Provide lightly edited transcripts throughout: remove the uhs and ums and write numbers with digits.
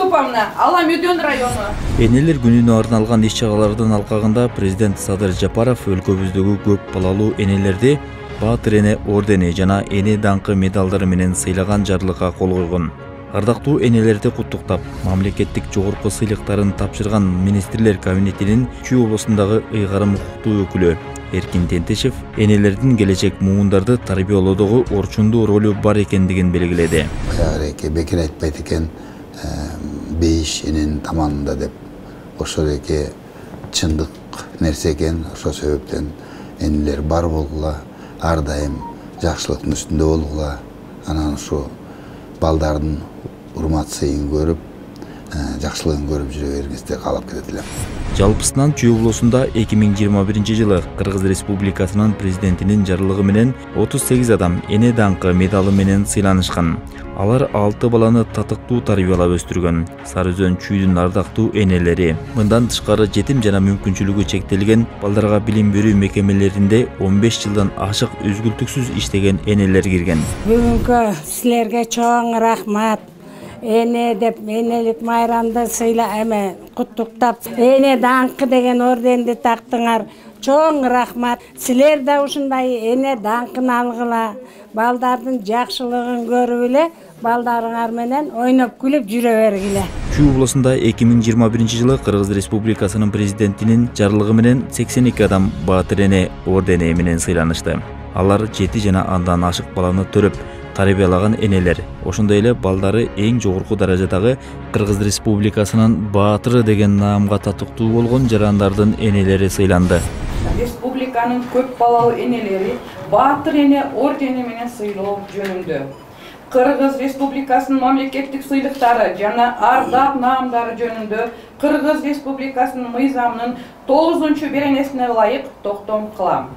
Юсуповна, Аламүйдөн району. Энелер күнүнө арналган иш-чаралардын алкагында президент Садыр Жапаров өлкөбүздөгү көп балалуу энелерди Баатыр эне ордени жана эне даңкы медалдары менен сыйлаган жарлыкка кол койгон. Ардактуу энелерди куттуктап, мамлекеттик жогорку сыйлыктарын тапшырган министрлер кабинетинин Чүй облусундагы ыйгарым укуктуу өкүлү Эркин Тентешев энелердин келечек муундарды тарбиялоодогу орчундуу ролу бар экендигин белгиледи. Бекер айтпайт экен, бейиш эненин таманында деп. Ошол эки чындык нерсе экен, ошол себептен энелер бар болгула, ар дайым жакшылыктын үстүндө болгула. Анан ушу балдардын урмат сыйын көрүп, жакшылыгын көрүп жүрө бергенсине каалап кетет элем. Жалпысынан Чүй облусунда 2021-жылы Кыргыз Республикасынын президентинин жарлыгы менен 38 адам эне даңкы медалы менен сыйланышкан. Алар 6 баланы татыктуу тарбиялап өстүргөн. Сары Өзөн Чүйдүн ардактуу энелери. Мындан тышкары жетим жана мүмкүнчүлүгү чектелген балдарга билим берүү мекемелеринде 15 жылдан ашык үзгүлтүксүз иштеген энелер кирген. Бүгүнкү силерге чоң рахмат. Эне деп энелик майрамды сыйла эме куттуктап, эне даңкы деген орденди тактыңар. Чоң рахмат. Силер да ушундай эне даңкын алгыла. Балдардын жакшылыгын көрүп эле, балдарыңар менен ойноп күлүп жүрө бергиле. Чүй облусунда 2021-жылы Кыргыз Республикасынын президентинин жарлыгы менен 82 адам Баатыр эне ордени менен сыйланышты. Алар 7 жана андан ашык баланы төрөп тарбиялаган энелер. Ошондой эле балдары эң жогорку даражадагы Кыргыз Республикасынын Баатыры деген наамга татыктуу болгон жарандардын энелери сыйланды. Республиканын көп балалуу энелери Баатыр эне ордени менен сыйлоо жөнүндө Кыргыз Республикасынын мамлекеттик сыйлыктары жана ардак наамдары жөнүндө Кыргыз Республикасынын мыйзамынын 9-беренесине ылайык токтом кылам.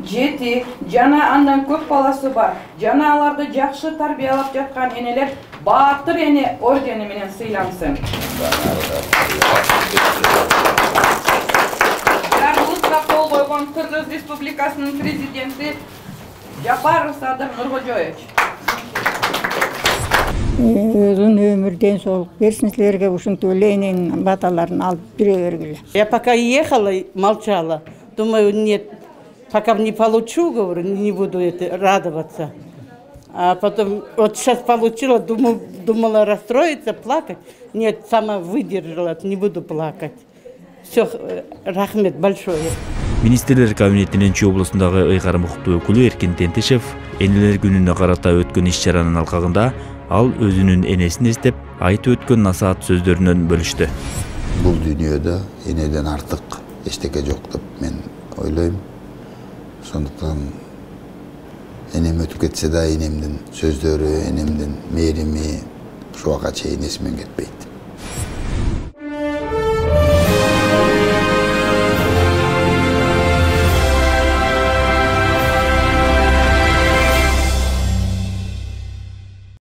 7 жана андан көп баласы бар жана аларды жакшы тарбиялап жаткан энелер Баатыр эне ордени менен сыйлансын. Жарлыкка кол койгон Кыргыз Республикасынын президенти Жапаров Садыр Нуркожоевич. Uzun ömür, den soğuk versin sizlerge ушинтип эле эненин баталарын алып бере бергиле. Я пока ехала, молчала. Думаю, нет, пока не получу, говорю, не буду радоваться. А потом, вот сейчас получила, думала расстроиться, плакать. Нет, сама выдержала, не буду плакать. Все, рахмет большое. Министрлер кабинетинин Чүй облусундагы ыйгарым укуктуу өкүлү Эркин Тентешев энелер күнүнө карата өткөн иш-чаранын алкагында ал өзүнүн энесин эстеп, айтып өткөн насаат сөздөрүнөн бөлүштү. Бул дүйнөдө энеден артык эчтеке жок деп мен ойлойм. Сондуктан энем өтүп кетсе да энемдин сөздөрү, энемдин мээрими ушуга чейин эсимден кетпейт.